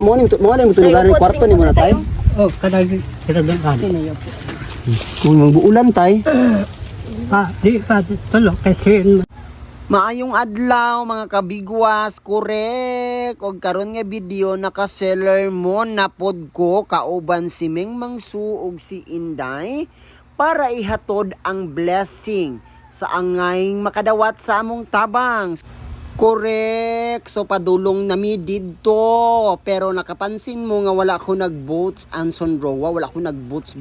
Morning tulugan ng kwarto ni muna tay. Oh, kadang kinagandaan. Kung magbuulan tay. Di pa tulo kasi Maayong adlaw mga kabigwas, korek. Og karon nga video naka-seller mo na pod ko kauban si Ming Mangsu ug si Inday para ihatod ang blessing sa angayng makadawat sa among tabang. Correct. So padulong nami didto. Pero nakapansin mo nga wala ko nag-boats Anson Roa, wala ko nag-boots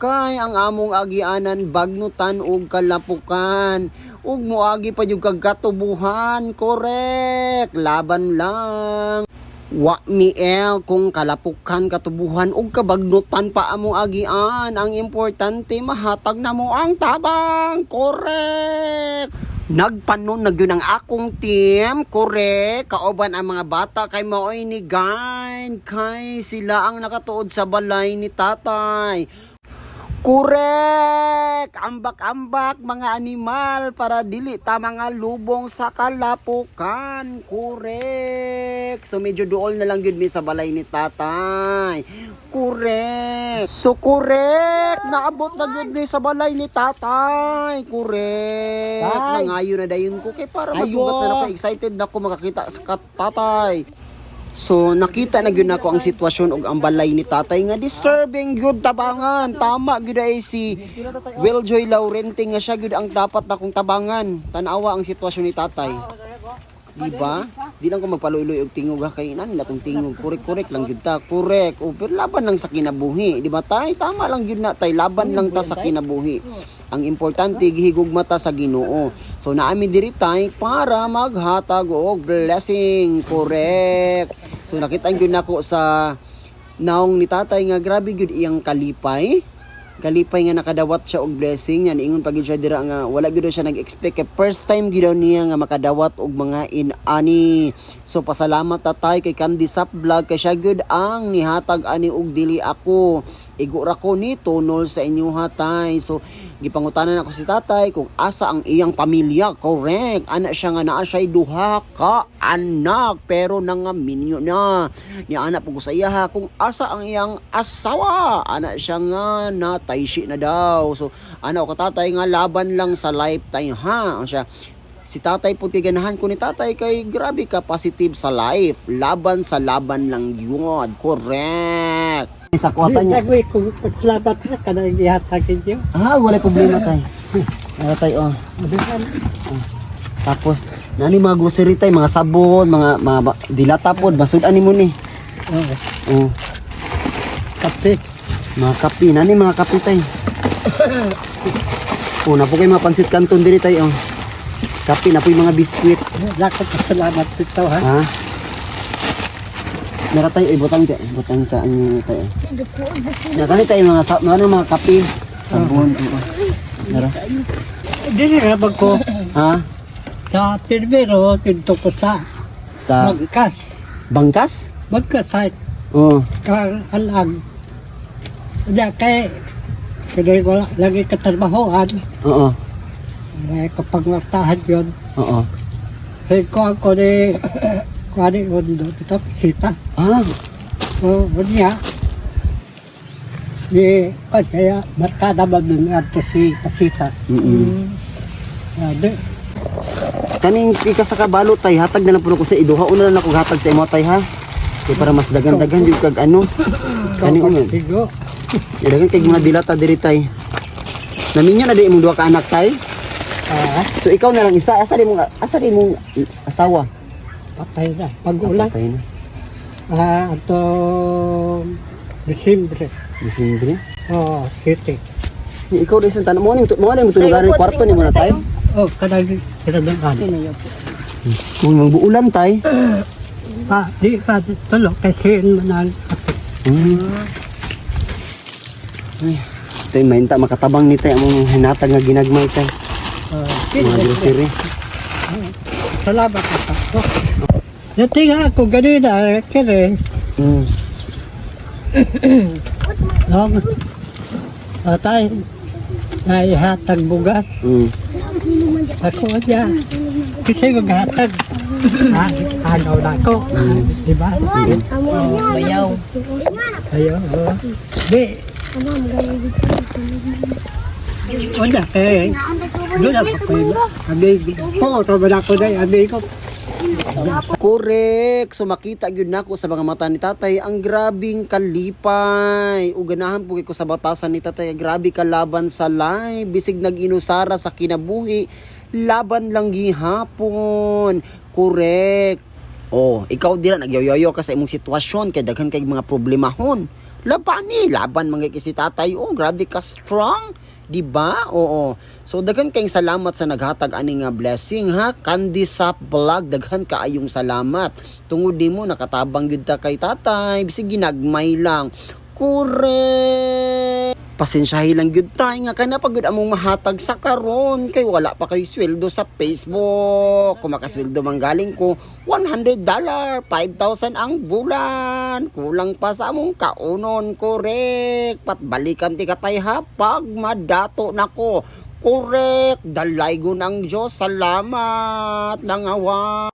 kay ang among agianan bagnutan ug kalapukan. Ug moagi pa yung kagatubuhan. Correct. Laban lang. Wa miel kung kalapukan katubuhan ug kabagnutan pa among agian. Ang importante mahatag na mo ang tabang. Correct. Nagpanon na yun ang akong team, correct. Kauban ang mga bata kay maoy ni Gain, kay sila ang nakatuod sa balay ni tatay. Correct! Ambak-ambak mga animal para dili ta mga lubong sa kalapukan. Correct! So medyo duol na lang yun mi sa balay ni tatay. Correct! So correct! Naabot na yun mi sa balay ni tatay. Correct! Nangayo na dayon ko kay para masugat na ako. Excited na ako makakita sa tatay. So nakita na gyud nako ang sitwasyon ug ang balay ni tatay nga disturbing gyud tabangan. Tama gyud ay si Willjoy Laurente nga siya gyud ang dapat nakong tabangan. Tan-awa ang sitwasyon ni tatay. Diba? Di lang ko magpaluloy og tingog ha kay inan latong tingog. Korek lang gyud ta. Korek. O pero laban lang sa kinabuhi. Di ba tay? Tama lang gyud na tay. Laban lang ta sa kinabuhi. Ang importante gihigugma ta sa Ginoo. So naami diri tay para maghatag og blessing. Correct. So nakita gyud nako sa naong ni tatay nga grabe gyud iyang kalipay. Kalipay nga nakadawat siya og blessing. Yan ingon pagid siya dira nga wala gyud siya nag-expect kay first time gyud niya nga makadawat og mga inani. So pasalamat tatay kay Candy Sap Vlog kay siya gyud ang nihatag ani og dili ako. Igo ra ko ni tunol sa inyo hatay. So gipangutanan ako si tatay kung asa ang iyang pamilya. Correct. Ana siya nga naa siya duha ka anak pero nangaminyo na. Ni ana po ko sa iya kung asa ang iyang asawa. Ana siya nga natayshi na daw. So ana ko tatay nga laban lang sa lifetime ha. Ang siya si tatay po kay ganahan ko ni tatay kay grabe ka positive sa life. Laban sa laban lang yun. Correct. Sa kuwata niya. Nagwi kung paglabat na kadang ihatagin niyo. Wala problema tay. Wala tay Tapos nani mga grocery tay, mga sabon, mga dilata pod, basud-an nimo ni. Kape. Mga kape, nani mga kape tay. Na po kay mga pansit kanton diri tay Kape na po yung mga biskwit. Lakot salamat dito ha. Meron tayo ibutang sa ano tayo. Nakani tayo mga kape, sabon. Meron. Dili na bag ko. Sa Pilbero, tinto ko sa Bangkas. Bangkas? Bangkas sa alag. Kaya wala lagi katrabahoan. Kapag mastahan yun. Kaya ko ako ni kuwari undo dito, sita. Niya. Kaya barkada ba ng ato si Pasita. Kaning ika sa kabalo tay, hatag na lang po ko sa iduha. Una na ako hatag sa imo tay ha. Kaya para mas dagan-dagan yung kag ano. Kaning uman. Dagan kay mga dilata diri tay. Naminyo na di imong duha ka anak tay. So ikaw na lang isa. Asa di mong asawa? Patay na. Pag-ulan. Patay na. Ato Disimbre. City. Ikaw rin isang tanong. Morning mo tulugan ng kwarto ni muna tayo. Kadang kinagandaan. Kung magbuulan tayo. Di pa tulo kasi manang kape. Ito yung mainta makatabang ni tayo. Among hinatag nga ginagmay tayo. Mga grocery. Salamat ako. Natinga ako ganina, kere. Atay, naihatag bugas. Ako niya, kasi maghatag. Ano na ako, diba? Bayaw. Ayo. Di. Wala eh. Doon ako kayo. Abi po, tama ko dai, abi ko. Correct. So makita gyud nako sa mga mata ni tatay ang grabing kalipay. Ug ganahan po ko sa batasan ni tatay, grabe ka laban sa life. Bisig nag-inusara sa kinabuhi, laban lang gihapon. Correct. Oh, ikaw dira nagyoyoyo ka sa imong sitwasyon kay daghan kay mga problemahon. Laban mga si tatay. Oh, grabe ka strong. Diba? Oo. So daghan kayong salamat sa naghatag ani nga blessing ha. Candy Sap Vlog, daghan kaayong salamat. Tungod nimo nakatabang gyud ta kay tatay, bisig ginagmay lang. Correct. Pasensyahi lang gyud tay nga kana pagud among mahatag sa karon kay wala pa kay sweldo sa Facebook. Kung makasweldo man galing ko $100, 5,000 ang bulan. Kulang pa sa among kaunon. Correct. Patbalikan ti katay ha pag madato nako. Correct. Dalay go ng Diyos. Salamat. Nangawa.